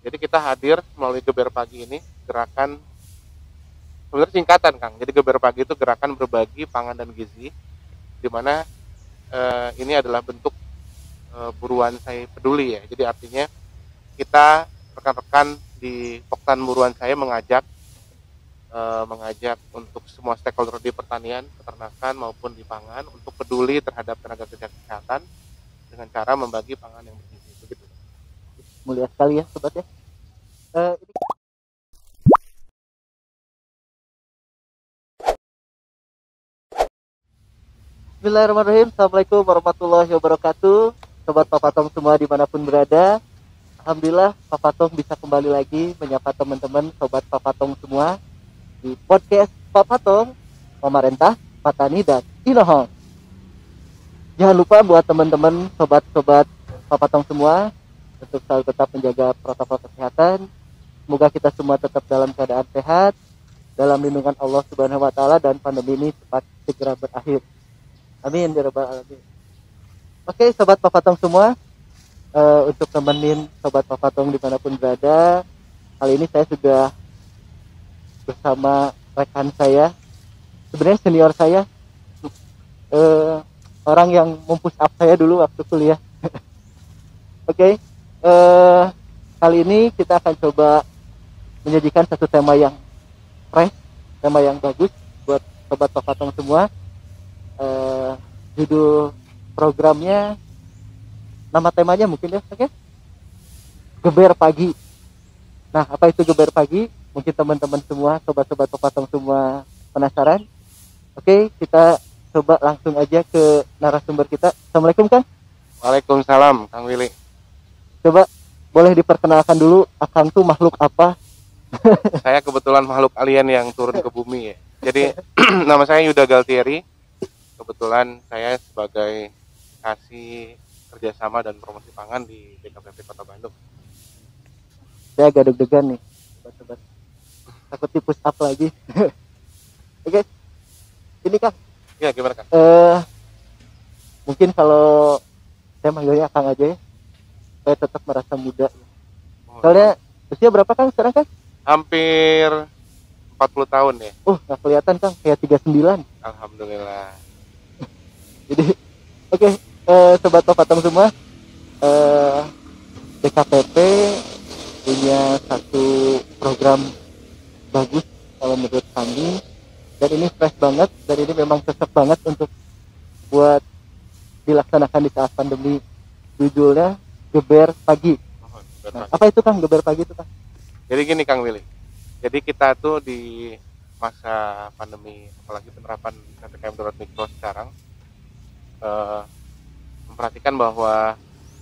Jadi kita hadir melalui Geber Pagi ini, gerakan sebenarnya singkatan Kang. Jadi Geber Pagi itu gerakan berbagi pangan dan gizi, di mana ini adalah bentuk buruan saya peduli ya. Jadi artinya kita rekan-rekan di Poktan Buruan saya mengajak untuk semua stakeholder di pertanian, peternakan maupun di pangan untuk peduli terhadap tenaga kerja kesehatan dengan cara membagi pangan yang bergizi. Begitu. Mulia sekali ya sobat ya. Ini Bismillahirrahmanirrahim. Assalamualaikum warahmatullahi wabarakatuh. Sobat Papatong semua dimanapun berada, alhamdulillah Papatong bisa kembali lagi menyapa teman-teman sobat Papatong semua di podcast Papatong Pemerintah Patani dan Inohong. Jangan lupa buat teman-teman sobat-sobat Papatong semua untuk selalu tetap menjaga protokol kesehatan. Semoga kita semua tetap dalam keadaan sehat, dalam lindungan Allah Subhanahu wa taala, dan pandemi ini cepat segera berakhir. Amin ya rabbal alamin. Oke, sobat Papatong semua, untuk temenin sobat Papatong dimanapun berada, kali ini saya sudah bersama rekan saya, sebenarnya senior saya, orang yang mempush up saya dulu waktu kuliah. Oke, kali ini kita akan coba menyajikan satu tema yang fresh, tema yang bagus buat sobat Papatong semua. Judul programnya, nama temanya mungkin ya, oke? Geber Pagi. Nah, apa itu Geber Pagi? Mungkin teman-teman semua, sobat-sobat Papatong semua penasaran. Oke, kita coba langsung aja ke narasumber kita. Assalamualaikum Kang. Waalaikumsalam Kang Willy. Coba boleh diperkenalkan dulu, Akang tuh makhluk apa? Saya kebetulan makhluk alien yang turun ke bumi ya. Jadi nama saya Yuda Galtieri. Kebetulan saya sebagai kasih kerjasama dan promosi pangan di BKPP Kota Bandung. Saya agak deg-degan nih, sobat-sobat. Takut di push up lagi. Oke, ini Kang. Ya gimana Kang? Mungkin kalau saya manggilnya Kang aja ya, saya tetap merasa muda. Soalnya usia berapa Kang sekarang Kang? Hampir 40 tahun ya. Nggak kelihatan Kang, kayak 39. Alhamdulillah. Jadi, oke, sobat Papatong semua, BKPP punya satu program bagus kalau menurut kami, dan ini fresh banget, dan ini memang cocok banget untuk buat dilaksanakan di saat pandemi. Judulnya Geber Pagi. Nah, apa itu Kang Geber Pagi itu Kang? Jadi gini Kang Willy, jadi kita tuh di masa pandemi, apalagi penerapan PPKM Darurat Mikro sekarang, memperhatikan bahwa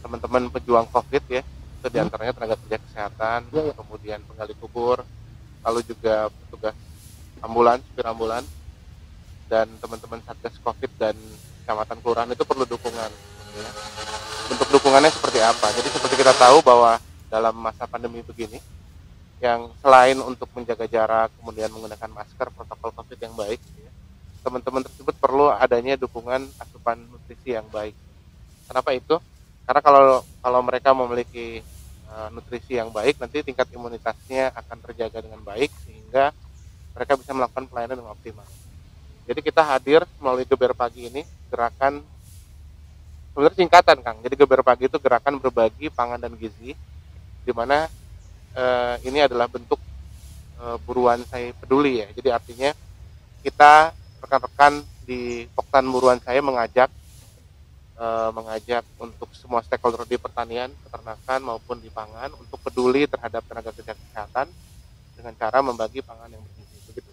teman-teman pejuang COVID ya, itu diantaranya tenaga kerja kesehatan, kemudian penggali kubur, lalu juga petugas ambulan, supir ambulan, dan teman-teman satgas COVID dan kecamatan kelurahan itu perlu dukungan. Ya. Bentuk dukungannya seperti apa? Jadi seperti kita tahu bahwa dalam masa pandemi begini, yang selain untuk menjaga jarak, kemudian menggunakan masker, protokol COVID yang baik, ya, teman-teman tersebut perlu adanya dukungan asupan nutrisi yang baik. Kenapa itu? Karena kalau mereka memiliki nutrisi yang baik, nanti tingkat imunitasnya akan terjaga dengan baik sehingga mereka bisa melakukan pelayanan dengan optimal. Jadi kita hadir melalui Geber Pagi ini, gerakan sebenarnya singkatan Kang. Jadi Geber Pagi itu gerakan berbagi pangan dan gizi, di mana ini adalah bentuk buruan saya peduli ya. Jadi artinya kita rekan-rekan di Poktan Buruan saya mengajak untuk semua stakeholder di pertanian, peternakan maupun di pangan untuk peduli terhadap tenaga kerja kesehatan dengan cara membagi pangan yang bergizi. Begitu.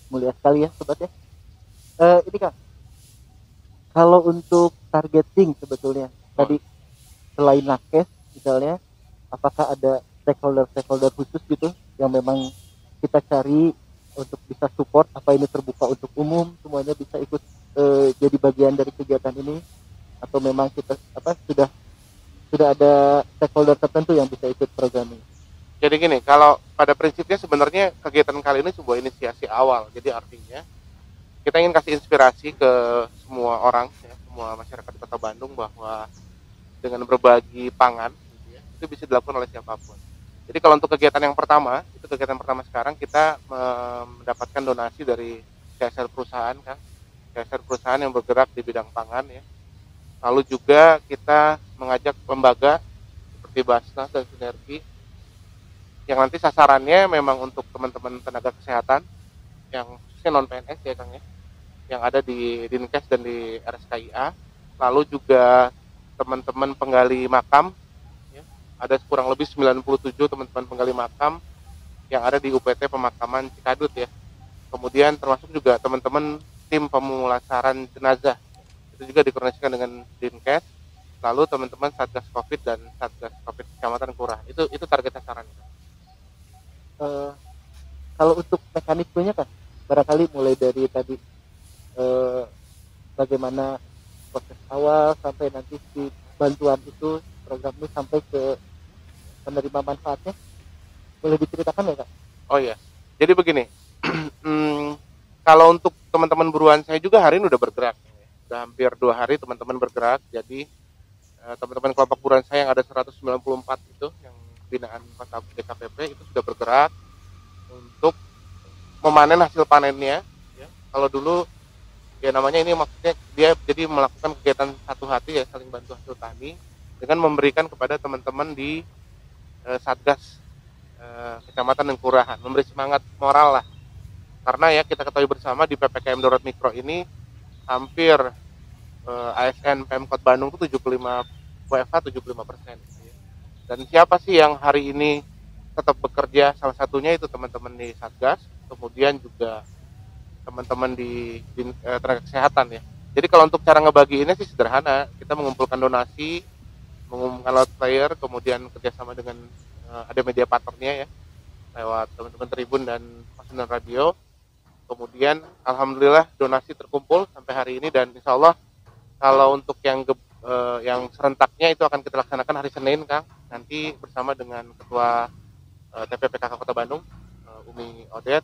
Mulia sekali ya sobat ya. Ini Kang, kalau untuk targeting sebetulnya tadi selain nakes misalnya, apakah ada stakeholder khusus gitu yang memang kita cari untuk bisa support, apa ini terbuka untuk umum, semuanya bisa ikut jadi bagian dari kegiatan ini, atau memang kita sudah ada stakeholder tertentu yang bisa ikut program ini? Jadi gini, kalau pada prinsipnya sebenarnya kegiatan kali ini sebuah inisiasi awal. Jadi artinya kita ingin kasih inspirasi ke semua orang, ya, semua masyarakat di Kota Bandung bahwa dengan berbagi pangan, gitu ya, itu bisa dilakukan oleh siapapun. Jadi kalau untuk kegiatan yang pertama, itu kegiatan pertama sekarang kita mendapatkan donasi dari CSR perusahaan kan, CSR perusahaan yang bergerak di bidang pangan ya. Lalu juga kita mengajak lembaga seperti Basnas dan Sinergi yang nanti sasarannya memang untuk teman-teman tenaga kesehatan yang khususnya non PNS ya Kang ya, yang ada di Dinkes dan di RSKIA. Lalu juga teman-teman penggali makam ya, ada kurang lebih 97 teman-teman penggali makam yang ada di UPT Pemakaman Cikadut ya. Kemudian termasuk juga teman-teman tim pemulasaran jenazah, itu juga dikoordinasikan dengan Dinkes. Lalu teman-teman Satgas Covid dan Satgas Covid Kecamatan Kelurahan, itu target sasaran. Kalau untuk mekanismenya kan barangkali mulai dari tadi bagaimana proses awal sampai nanti si bantuan itu, program itu sampai ke penerima manfaatnya, boleh diceritakan ya Kak? Oh iya, jadi begini, kalau untuk teman-teman buruan saya juga hari ini udah bergerak, udah hampir 2 hari teman-teman bergerak. Jadi teman-teman kelompok buruan saya yang ada 194 itu yang binaan Kota DKPP itu sudah bergerak untuk memanen hasil panennya ya. Kalau dulu ya namanya ini maksudnya dia jadi melakukan kegiatan satu hati ya, saling bantu hasil tani dengan memberikan kepada teman-teman di Satgas Kecamatan dan Kelurahan, memberi semangat moral lah, karena ya kita ketahui bersama di PPKM Darurat Mikro ini hampir ASN Pemkot Bandung itu 75 WFH 75%. Dan siapa sih yang hari ini tetap bekerja? Salah satunya itu teman-teman di Satgas, kemudian juga teman-teman di tenaga kesehatan ya. Jadi kalau untuk cara ngebagiinnya sih sederhana, kita mengumpulkan donasi, mengumumkan lewat flyer, kemudian kerjasama dengan ada media partnernya ya, lewat teman-teman Tribun dan Pasundan Radio. Kemudian alhamdulillah donasi terkumpul sampai hari ini, dan insya Allah kalau untuk yang serentaknya itu akan kita laksanakan hari Senin Kang, nanti bersama dengan Ketua TPPKK Kota Bandung Umi Odet,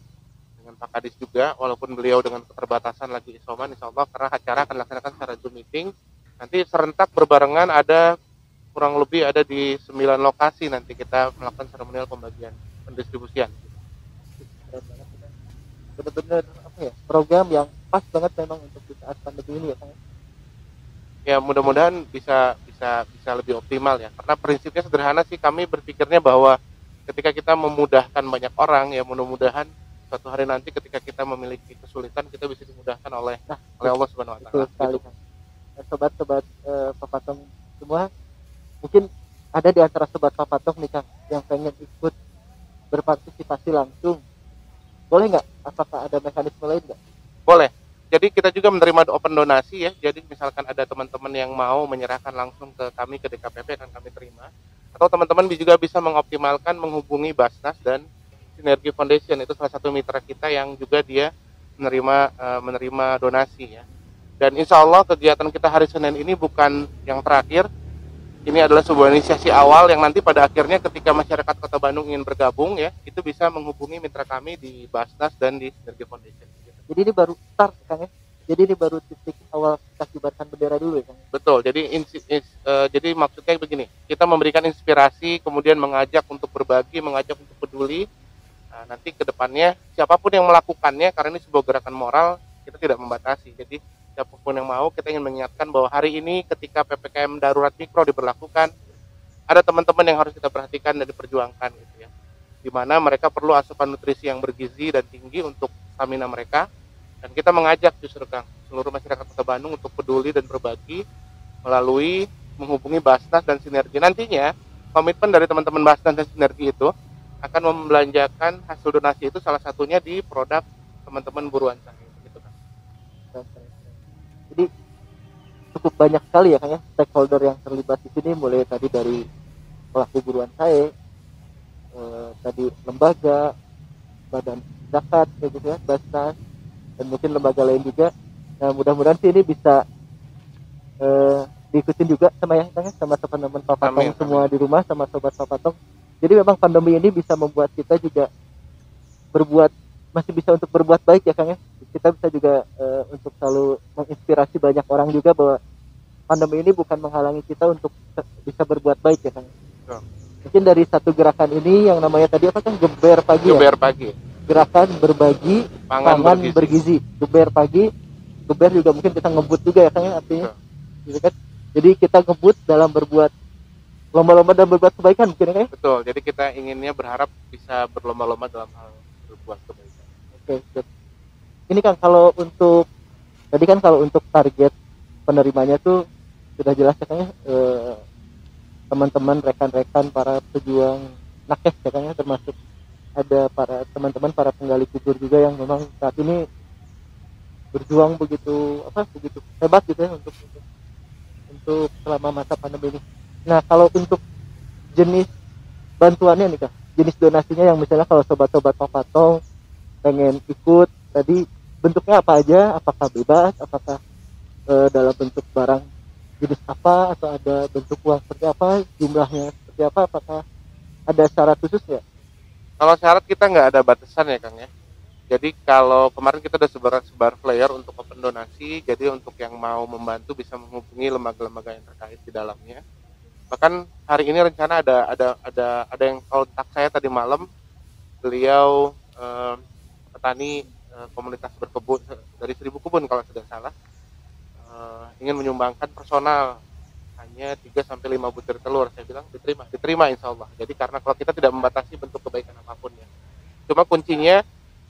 dengan Pak Kadis juga, walaupun beliau dengan keterbatasan lagi isoman, insya Allah karena acara akan dilaksanakan secara Zoom meeting. Nanti serentak berbarengan, ada kurang lebih ada di 9 lokasi nanti kita melakukan seremonial pembagian pendistribusian. Benar-benar apa ya, program yang pas banget memang untuk di saat pandemi ini ya Kang. Ya mudah-mudahan bisa lebih optimal ya, karena prinsipnya sederhana sih, kami berpikirnya bahwa ketika kita memudahkan banyak orang ya, mudah-mudahan suatu hari nanti ketika kita memiliki kesulitan kita bisa dimudahkan oleh Allah Subhanahu wa taala. Betul sekali. Sobat-sobat Papatong semua, mungkin ada di antara sobat Papatong nih Kang yang pengen ikut berpartisipasi langsung. Boleh nggak? Apakah ada mekanisme lain nggak? Boleh. Jadi kita juga menerima open donasi ya. Jadi misalkan ada teman-teman yang mau menyerahkan langsung ke kami, ke DKPP, akan kami terima. Atau teman-teman juga bisa mengoptimalkan menghubungi Basnas dan Sinergi Foundation, itu salah satu mitra kita yang juga dia menerima donasi ya. Dan insya Allah kegiatan kita hari Senin ini bukan yang terakhir. Ini adalah sebuah inisiasi awal yang nanti pada akhirnya ketika masyarakat Kota Bandung ingin bergabung ya, itu bisa menghubungi mitra kami di Basnas dan di Sinergi Foundation. Jadi ini baru start Kang ya. Jadi ini baru titik awal kita kibarkan bendera dulu ya Kang. Betul. Jadi maksudnya begini, kita memberikan inspirasi, kemudian mengajak untuk berbagi, mengajak untuk peduli. Nah, nanti ke depannya siapapun yang melakukannya, karena ini sebuah gerakan moral, kita tidak membatasi. Jadi siapapun yang mau, kita ingin mengingatkan bahwa hari ini ketika PPKM Darurat Mikro diberlakukan, ada teman-teman yang harus kita perhatikan dan diperjuangkan gitu ya. Di mana mereka perlu asupan nutrisi yang bergizi dan tinggi untuk stamina mereka. Dan kita mengajak justru Kang, seluruh masyarakat Kota Bandung untuk peduli dan berbagi melalui menghubungi Basnas dan Sinergi. Nantinya komitmen dari teman-teman Basnas dan Sinergi itu akan membelanjakan hasil donasi itu salah satunya di produk teman-teman buruan saya gitu Kang. Jadi cukup banyak sekali ya Kang ya stakeholder yang terlibat di sini, mulai tadi dari pelaku buruan saya, tadi lembaga, badan zakat kayak gitu ya, Basnas, dan mungkin lembaga lain juga. Nah mudah-mudahan sih ini bisa diikutin juga sama ya Kang, sama teman-teman Papatong semua di rumah, sama sobat Papatong. Jadi memang pandemi ini bisa membuat kita juga masih bisa untuk berbuat baik ya Kang ya. Kita bisa juga untuk selalu menginspirasi banyak orang juga bahwa pandemi ini bukan menghalangi kita untuk bisa berbuat baik ya Kang. Mungkin dari satu gerakan ini yang namanya tadi apa kan, geber pagi ya? Geber pagi. Gerakan berbagi pangan bergizi. Geber pagi, geber juga mungkin kita ngebut juga ya kan ya, artinya. Gitu kan? Jadi kita ngebut dalam berbuat lomba-lomba dan berbuat kebaikan mungkin ya? Betul. Jadi kita inginnya berharap bisa berlomba-lomba dalam hal berbuat kebaikan. Oke, good. Ini kan kalau untuk tadi kan kalau untuk target penerimanya tuh sudah jelas ya kan ya, teman-teman, rekan-rekan para pejuang nakes ya kan ya, termasuk ada para teman-teman para penggali kubur juga yang memang saat ini berjuang begitu hebat gitu ya untuk selama masa pandemi ini. Nah, kalau untuk jenis bantuannya nih Kak, jenis donasinya yang misalnya kalau sobat-sobat Papatong pengen ikut tadi, bentuknya apa aja? Apakah bebas? Apakah dalam bentuk barang jenis apa, atau ada bentuk uang seperti apa, jumlahnya seperti apa, apakah ada syarat khusus ya? Kalau syarat kita nggak ada batasan ya Kang ya. Jadi kalau kemarin kita udah sebar flyer untuk open donasi, jadi untuk yang mau membantu bisa menghubungi lembaga-lembaga yang terkait di dalamnya. Bahkan hari ini rencana ada yang kontak saya tadi malam, beliau petani komunitas berkebun dari 1000 kebun kalau tidak salah, ingin menyumbangkan personal hanya 3-5 butir telur. Saya bilang diterima insya Allah. Jadi karena kalau kita tidak membatasi bentuk kebaikan apapun ya. Cuma kuncinya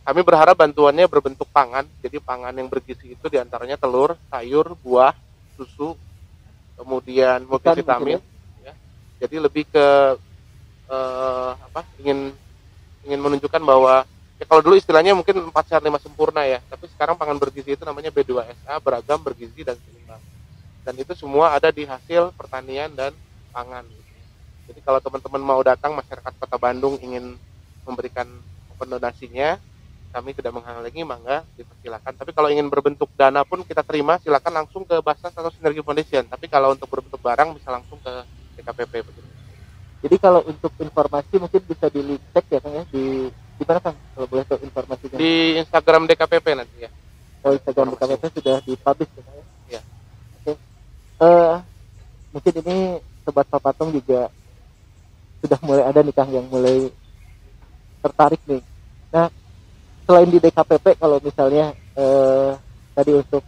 kami berharap bantuannya berbentuk pangan. Jadi pangan yang bergizi itu diantaranya telur, sayur, buah, susu, kemudian multivitamin. Ya. Jadi lebih ke ingin menunjukkan bahwa ya kalau dulu istilahnya mungkin 4 sehat 5 sempurna ya. Tapi sekarang pangan bergizi itu namanya B2SA, beragam, bergizi, dan seimbang. Dan itu semua ada di hasil pertanian dan pangan. Jadi kalau teman-teman mau datang, masyarakat Kota Bandung ingin memberikan open donasinya, kami tidak menghalangi, mangga dipersilakan. Tapi kalau ingin berbentuk dana pun kita terima, silakan langsung ke Basnas atau Sinergi Foundation. Tapi kalau untuk berbentuk barang bisa langsung ke DKPP. Jadi kalau untuk informasi mungkin bisa dicek ya Kang ya, di mana Kang kalau boleh tahu informasinya? Di Instagram DKPP nanti ya. Oh, Instagram DKPP sudah dipublish ya Kang ya? Iya. Oke. Mungkin ini Sobat Papatong juga sudah mulai ada nih Kang yang mulai tertarik nih. Nah, selain di DKPP, kalau misalnya tadi untuk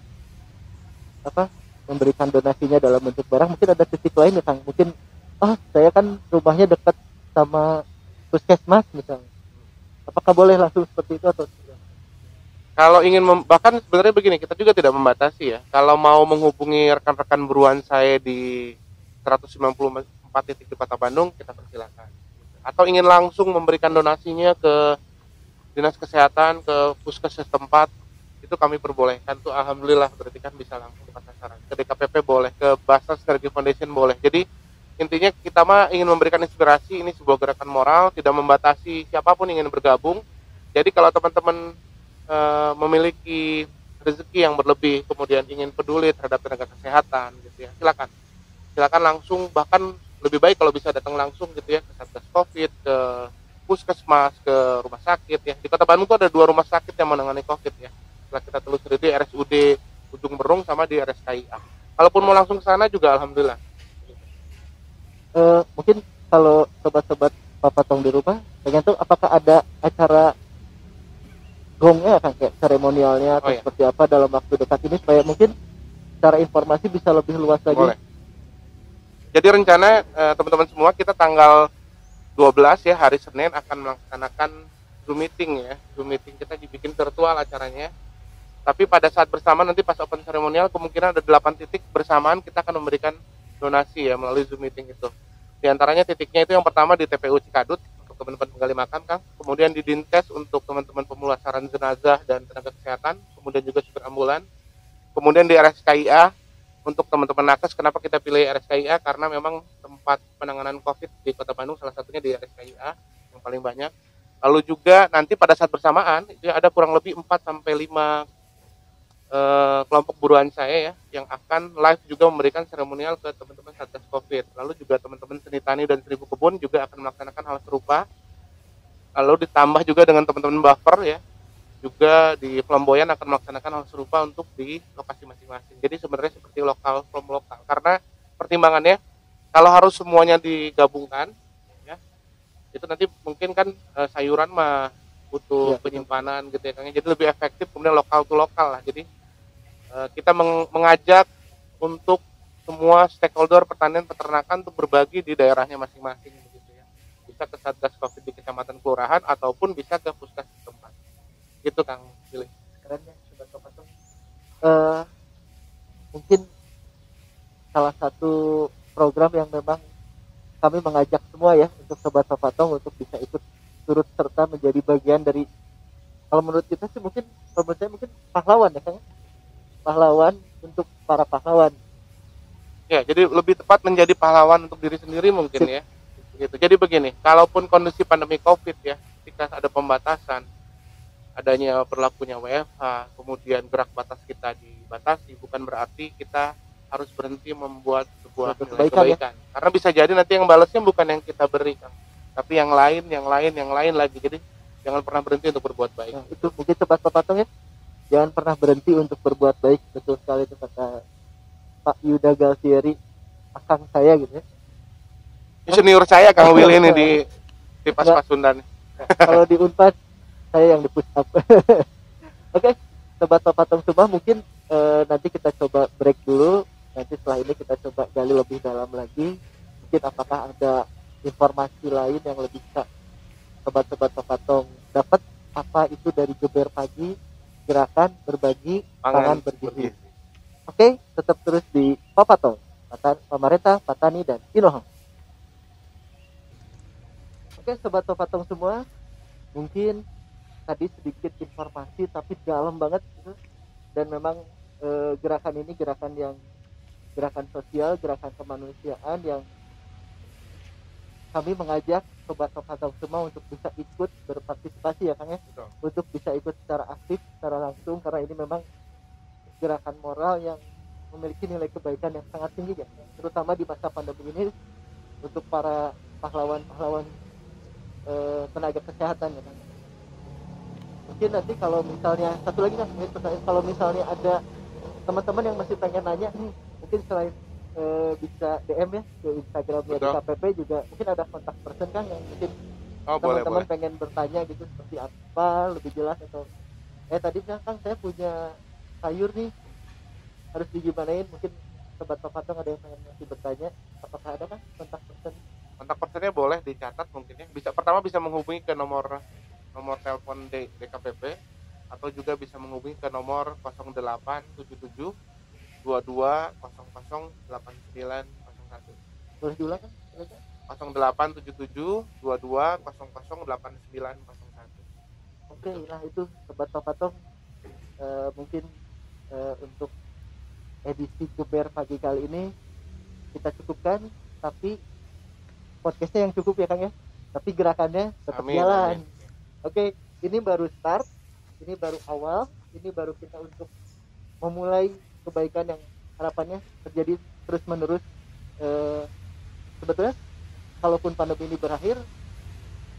memberikan donasinya dalam bentuk barang, mungkin ada titik lain ya Kang. Mungkin saya kan rumahnya dekat sama puskesmas misalnya. Apakah boleh langsung seperti itu atau tidak? Kalau ingin bahkan sebenarnya begini, kita juga tidak membatasi ya. Kalau mau menghubungi rekan-rekan buruan saya di 194 titik di Kota Bandung, kita persilakan. Atau ingin langsung memberikan donasinya ke Dinas Kesehatan, ke puskes setempat, itu kami perbolehkan tuh, alhamdulillah, berarti kan bisa langsung tepat sasaran. Ke DKPP boleh, ke Basnas Sinergi Foundation boleh. Jadi intinya kita mah ingin memberikan inspirasi, ini sebuah gerakan moral, tidak membatasi siapapun ingin bergabung. Jadi kalau teman-teman memiliki rezeki yang berlebih, kemudian ingin peduli terhadap tenaga kesehatan gitu ya, silakan langsung, bahkan lebih baik kalau bisa datang langsung gitu ya, ke Satgas Covid, ke puskesmas, ke rumah sakit ya. Di Kota Bandung tuh ada 2 rumah sakit yang menangani Covid ya. Setelah kita telusuri, di RSUD Ujung Berung sama di RSKIA. Kalaupun mau langsung ke sana juga alhamdulillah. Mungkin kalau sobat-sobat Papatong di rumah pengen tahu apakah ada acara gongnya kan, kayak seremonialnya atau seperti apa dalam waktu dekat ini, supaya mungkin secara informasi bisa lebih luas lagi. Boleh. Jadi rencana teman-teman semua, kita tanggal 12 ya, hari Senin akan melaksanakan Zoom meeting ya. Zoom meeting kita dibikin virtual acaranya. Tapi pada saat bersama nanti pas open seremonial kemungkinan ada 8 titik bersamaan kita akan memberikan donasi ya melalui Zoom meeting itu. Di antaranya titiknya itu yang pertama di TPU Cikadut untuk teman-teman penggali makam Kang, kemudian di Dinkes untuk teman-teman pemulasaran jenazah dan tenaga kesehatan, kemudian juga supir ambulan, kemudian di RSKIA untuk teman-teman nakes. Kenapa kita pilih RSKIA? Karena memang tempat penanganan COVID di Kota Bandung salah satunya di RSKIA yang paling banyak. Lalu juga nanti pada saat bersamaan itu ada kurang lebih 4-5 kelompok buruan saya ya yang akan live juga memberikan seremonial ke teman-teman Satgas Covid. Lalu juga teman-teman Seni Tani dan 1000 Kebun juga akan melaksanakan hal serupa. Lalu ditambah juga dengan teman-teman buffer ya, juga di Flamboyan akan melaksanakan hal serupa untuk di lokasi masing-masing. Jadi sebenarnya seperti lokal from lokal, karena pertimbangannya kalau harus semuanya digabungkan ya, Itu nanti mungkin kan sayuran mah butuh Iya, penyimpanan gitu ya Kang. Jadi lebih efektif kemudian lokal to lokal lah. Jadi kita mengajak untuk semua stakeholder pertanian peternakan untuk berbagi di daerahnya masing-masing begitu ya. Bisa ke Satgas Covid di kecamatan kelurahan ataupun bisa ke puskes setempat. Gitu Kang Billy. keren ya Sobat Papatung. Eh, Mungkin salah satu program yang memang kami mengajak semua ya untuk Sobat Papatong untuk bisa ikut turut serta menjadi bagian dari, kalau menurut kita sih mungkin, kalau menurut saya mungkin pahlawan ya Kang, pahlawan untuk para pahlawan. Ya, jadi lebih tepat menjadi pahlawan untuk diri sendiri mungkin Sip. ya. Gitu. Jadi begini, kalaupun kondisi pandemi Covid ya, ketika ada pembatasan, adanya berlakunya WFH, kemudian gerak batas kita dibatasi, bukan berarti kita harus berhenti membuat sebuah nilai kebaikan. Ya? Karena bisa jadi nanti yang balasnya bukan yang kita berikan, tapi yang lain lagi. Jadi jangan pernah berhenti untuk berbuat baik. Nah, itu mungkin Sobat Papatong ya, jangan pernah berhenti untuk berbuat baik. Betul sekali itu kata Pak Yuda Galtieri, akang saya gitu ya. Ini senior saya Kang Willy ini di Pas Pasundan. Kalau di Unpad saya yang di push up. Oke, Sobat Papatong semua, mungkin nanti kita coba break dulu. Nanti setelah ini kita coba gali lebih dalam lagi. Mungkin apakah ada informasi lain yang lebih bisa Sobat-Sobat Papatong dapat, apa itu dari Geber Pagi, gerakan berbagi pangan bergizi. Oke, tetap terus di Papatong, pemerintah, petani, dan Inohang. Oke, Sobat Papatong semua, mungkin tadi sedikit informasi tapi dalam banget gitu. Dan memang gerakan ini gerakan sosial, gerakan kemanusiaan yang kami mengajak Sobat Papatong semua untuk bisa ikut berpartisipasi ya Kang ya. Betul. Untuk bisa ikut secara aktif, secara langsung, karena ini memang gerakan moral yang memiliki nilai kebaikan yang sangat tinggi ya, terutama di masa pandemi ini untuk para pahlawan-pahlawan tenaga kesehatan ya Kang. Mungkin nanti kalau misalnya satu lagi kan, kalau misalnya ada teman-teman yang masih pengen nanya nih, mungkin selain bisa DM ya ke Instagramnya DKPP, juga mungkin ada kontak person kan yang mungkin teman-teman pengen bertanya gitu seperti apa lebih jelas, atau tadi kan saya punya sayur nih harus digimanain, mungkin Sobat Papatong ada yang pengen masih bertanya, apakah ada kan kontak person? Kontak personnya boleh dicatat mungkin ya. Pertama bisa menghubungi ke nomor telepon DKPP, atau juga bisa menghubungi ke nomor 0877 22008901. Boleh diulang kan? 0877 22008901. Oke, nah itu Sobat Papatong, mungkin untuk edisi Geber pagi kali ini kita cukupkan, tapi podcastnya yang cukup ya Kang ya, tapi gerakannya tetap jalan. Oke, ini baru start, ini baru awal, ini baru kita untuk memulai kebaikan yang harapannya terjadi terus menerus. Sebetulnya kalaupun pandemi ini berakhir,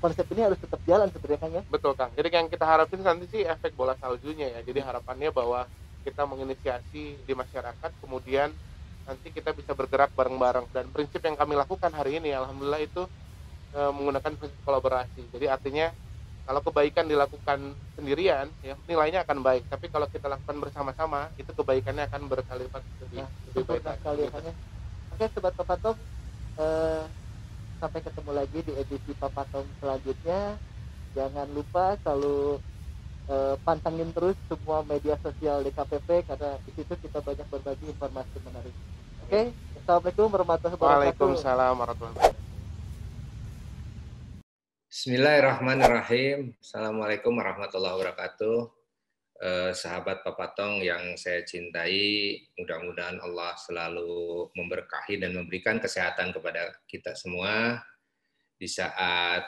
konsep ini harus tetap jalan sebenarnya Kang ya. Betul Kang, jadi yang kita harapin nanti sih efek bola saljunya ya. Jadi harapannya bahwa kita menginisiasi di masyarakat, kemudian nanti kita bisa bergerak bareng-bareng. Dan prinsip yang kami lakukan hari ini alhamdulillah itu menggunakan prinsip kolaborasi. Jadi artinya kalau kebaikan dilakukan sendirian ya nilainya akan baik, tapi kalau kita lakukan bersama-sama itu kebaikannya akan berkali lipat lebih baik lagi. Oke Sobat Papatong, sampai ketemu lagi di edisi Papatong selanjutnya. Jangan lupa selalu pantengin terus semua media sosial DKPP, karena di situ kita banyak berbagi informasi menarik. Oke, Assalamualaikum warahmatullahi wabarakatuh. Waalaikumsalam warahmatullahi wabarakatuh. Bismillahirrahmanirrahim. Assalamualaikum warahmatullahi wabarakatuh. Sahabat Papatong yang saya cintai, mudah-mudahan Allah selalu memberkahi dan memberikan kesehatan kepada kita semua di saat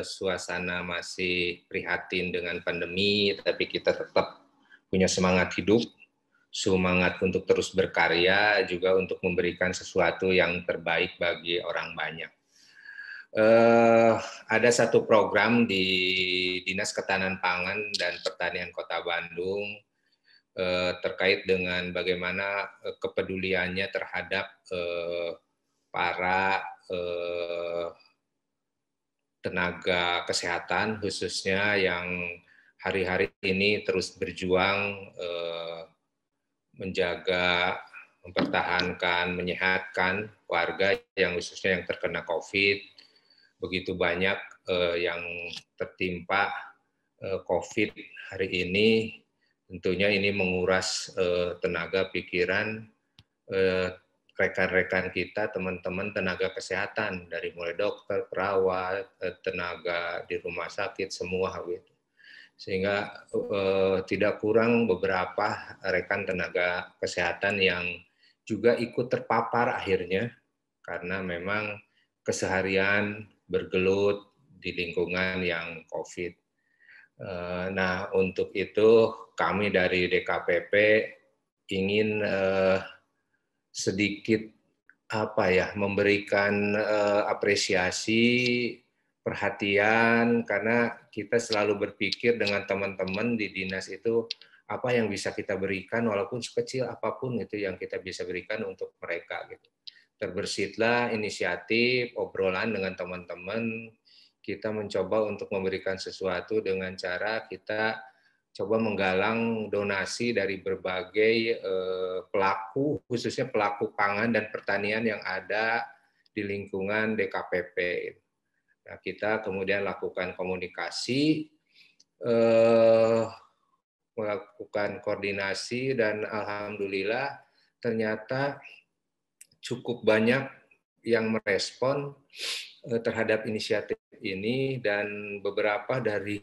suasana masih prihatin dengan pandemi, tapi kita tetap punya semangat hidup, semangat untuk terus berkarya, juga untuk memberikan sesuatu yang terbaik bagi orang banyak. Ada satu program di Dinas Ketahanan Pangan dan Pertanian Kota Bandung terkait dengan bagaimana kepeduliannya terhadap para tenaga kesehatan khususnya yang hari-hari ini terus berjuang menjaga, mempertahankan, menyehatkan warga yang khususnya yang terkena COVID. Begitu banyak yang tertimpa COVID hari ini, tentunya ini menguras tenaga pikiran rekan-rekan kita, teman-teman tenaga kesehatan, dari mulai dokter, perawat, tenaga di rumah sakit, semua gitu. Sehingga tidak kurang beberapa rekan tenaga kesehatan yang juga ikut terpapar akhirnya, karena memang keseharian bergelut di lingkungan yang COVID. Nah, untuk itu kami dari DKPP ingin sedikit memberikan apresiasi, perhatian, karena kita selalu berpikir dengan teman-teman di dinas itu apa yang bisa kita berikan, walaupun sekecil apapun itu yang kita bisa berikan untuk mereka gitu. Terbersihlah inisiatif obrolan dengan teman-teman, kita mencoba untuk memberikan sesuatu dengan cara kita coba menggalang donasi dari berbagai pelaku, khususnya pelaku pangan dan pertanian yang ada di lingkungan DKPP. Nah, kita kemudian lakukan komunikasi, melakukan koordinasi, dan alhamdulillah ternyata cukup banyak yang merespon terhadap inisiatif ini, dan beberapa dari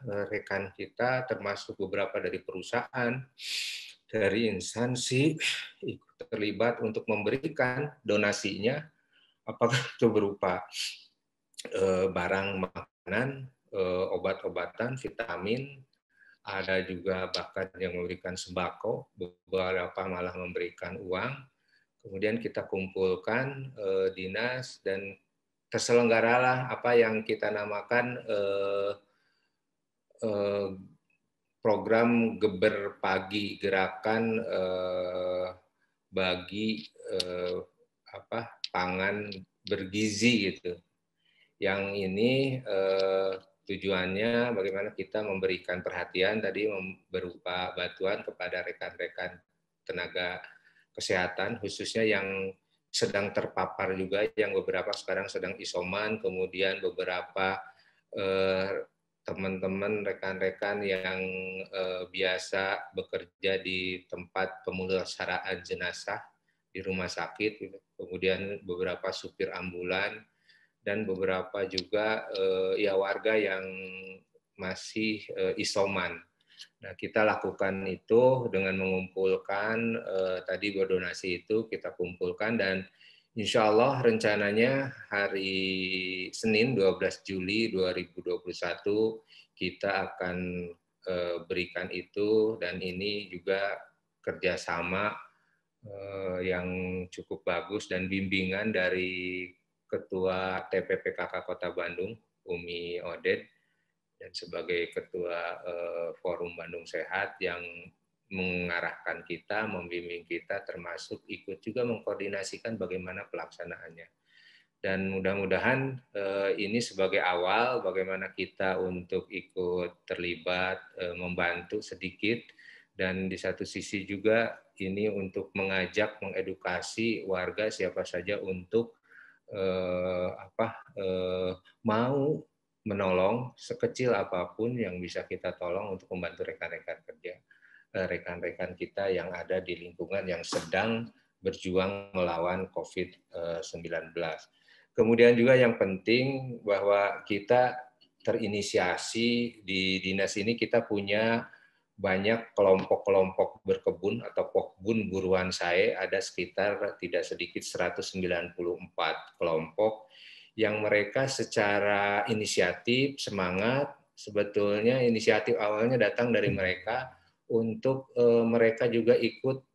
rekan kita, termasuk beberapa dari perusahaan, dari instansi, ikut terlibat untuk memberikan donasinya, apakah itu berupa barang makanan, obat-obatan, vitamin, ada juga bahkan yang memberikan sembako, beberapa malah memberikan uang. Kemudian kita kumpulkan dinas, dan terselenggaralah apa yang kita namakan program Geber Pagi, gerakan bagi pangan bergizi gitu. Yang ini tujuannya bagaimana kita memberikan perhatian tadi berupa bantuan kepada rekan-rekan tenaga kesehatan, khususnya yang sedang terpapar juga, yang beberapa sekarang sedang isoman, kemudian beberapa teman-teman, rekan-rekan yang biasa bekerja di tempat pemulasaraan jenazah di rumah sakit, kemudian beberapa supir ambulan, dan beberapa juga warga yang masih isoman. Nah, kita lakukan itu dengan mengumpulkan tadi berdonasi itu kita kumpulkan, dan insya Allah rencananya hari Senin 12 Juli 2021 kita akan berikan itu, dan ini juga kerjasama yang cukup bagus dan bimbingan dari Ketua TPPKK Kota Bandung, Umi Oded, dan sebagai Ketua Forum Bandung Sehat yang mengarahkan kita, membimbing kita, termasuk ikut juga mengkoordinasikan bagaimana pelaksanaannya. Dan mudah-mudahan ini sebagai awal bagaimana kita untuk ikut terlibat, membantu sedikit, dan di satu sisi juga ini untuk mengajak, mengedukasi warga siapa saja untuk mau menolong sekecil apapun yang bisa kita tolong untuk membantu rekan-rekan kerja, rekan-rekan kita yang ada di lingkungan yang sedang berjuang melawan COVID-19. Kemudian juga yang penting bahwa kita terinisiasi di dinas ini, kita punya banyak kelompok-kelompok berkebun atau pokbun buruan saya, ada sekitar tidak sedikit 194 kelompok yang mereka secara inisiatif, semangat, sebetulnya inisiatif awalnya datang dari mereka untuk mereka juga ikut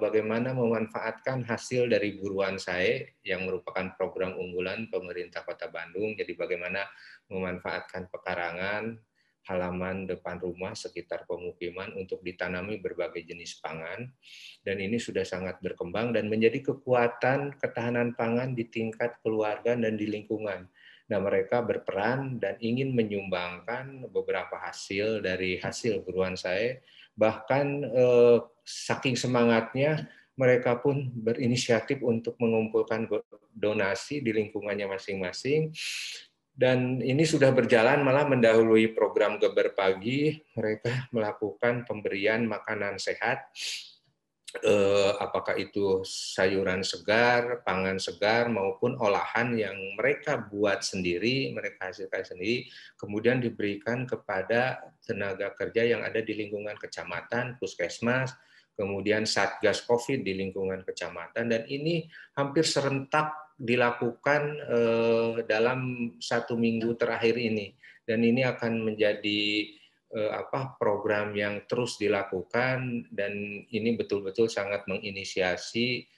bagaimana memanfaatkan hasil dari buruan saya yang merupakan program unggulan pemerintah Kota Bandung. Jadi bagaimana memanfaatkan pekarangan, halaman depan rumah sekitar pemukiman untuk ditanami berbagai jenis pangan, dan ini sudah sangat berkembang dan menjadi kekuatan ketahanan pangan di tingkat keluarga dan di lingkungan. dan mereka berperan dan ingin menyumbangkan beberapa hasil dari hasil buruan saya. Bahkan saking semangatnya, mereka pun berinisiatif untuk mengumpulkan donasi di lingkungannya masing-masing. Dan ini sudah berjalan malah mendahului program Geber Pagi. Mereka melakukan pemberian makanan sehat, apakah itu sayuran segar, pangan segar, maupun olahan yang mereka buat sendiri, mereka hasilkan sendiri, kemudian diberikan kepada tenaga kerja yang ada di lingkungan kecamatan, puskesmas, kemudian Satgas COVID di lingkungan kecamatan, dan ini hampir serentak dilakukan dalam 1 minggu terakhir ini, dan ini akan menjadi program yang terus dilakukan, dan ini betul-betul sangat menginisiatif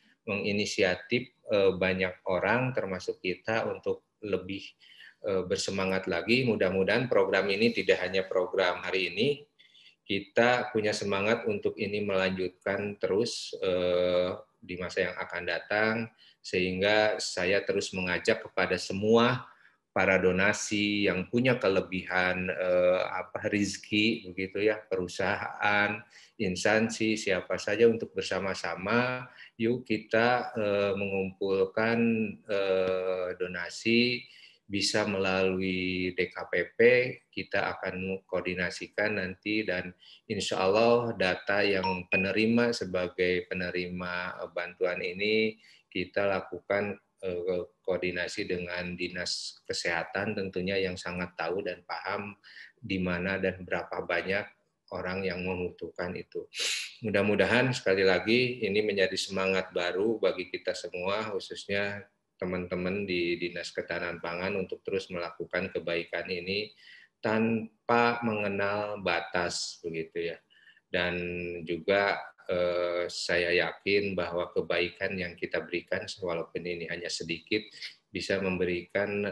banyak orang termasuk kita untuk lebih bersemangat lagi. Mudah-mudahan program ini tidak hanya program hari ini, kita punya semangat untuk ini melanjutkan terus di masa yang akan datang, sehingga saya terus mengajak kepada semua para donasi yang punya kelebihan rezeki, begitu ya, perusahaan, instansi, siapa saja, untuk bersama-sama yuk kita mengumpulkan donasi, bisa melalui DKPP, kita akan koordinasikan nanti, dan insya Allah data yang penerima sebagai penerima bantuan ini kita lakukan koordinasi dengan Dinas Kesehatan tentunya, yang sangat tahu dan paham di mana dan berapa banyak orang yang membutuhkan itu. Mudah-mudahan sekali lagi ini menjadi semangat baru bagi kita semua, khususnya teman-teman di Dinas Ketahanan Pangan, untuk terus melakukan kebaikan ini tanpa mengenal batas, begitu ya. Dan juga saya yakin bahwa kebaikan yang kita berikan, walaupun ini hanya sedikit, bisa memberikan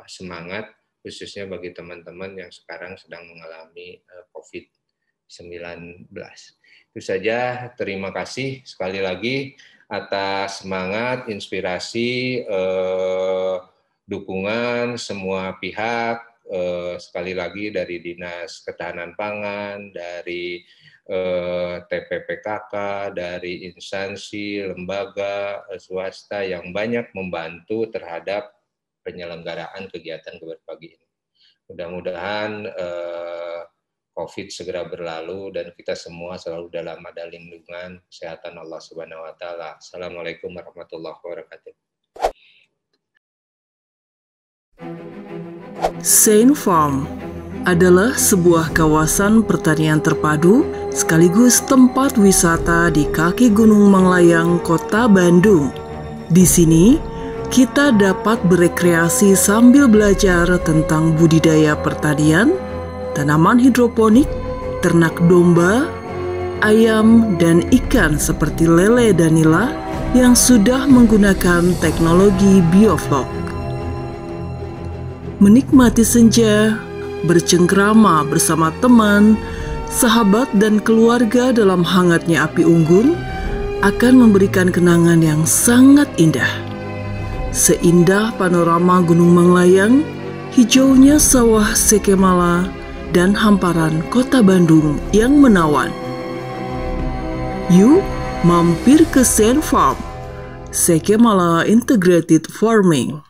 semangat, khususnya bagi teman-teman yang sekarang sedang mengalami COVID-19. Itu saja, terima kasih sekali lagi atas semangat, inspirasi, dukungan semua pihak, sekali lagi dari Dinas Ketahanan Pangan, dari TPPKK, dari instansi, lembaga, swasta yang banyak membantu terhadap penyelenggaraan kegiatan Geber Pagi ini. Mudah-mudahan COVID segera berlalu dan kita semua selalu dalam ada lindungan kesehatan Allah Subhanahu wa taala. Assalamualaikum warahmatullahi wabarakatuh. Saint Farm adalah sebuah kawasan pertanian terpadu sekaligus tempat wisata di kaki Gunung Manglayang, Kota Bandung. Di sini, kita dapat berekreasi sambil belajar tentang budidaya pertanian, tanaman hidroponik, ternak domba, ayam, dan ikan seperti lele dan nila yang sudah menggunakan teknologi bioflok. Menikmati senja, bercengkrama bersama teman, sahabat, dan keluarga dalam hangatnya api unggun akan memberikan kenangan yang sangat indah. Seindah panorama Gunung Manglayang, hijaunya sawah Sekemala, dan hamparan Kota Bandung yang menawan. Yuk mampir ke Saint Farm, Sekemala Integrated Farming.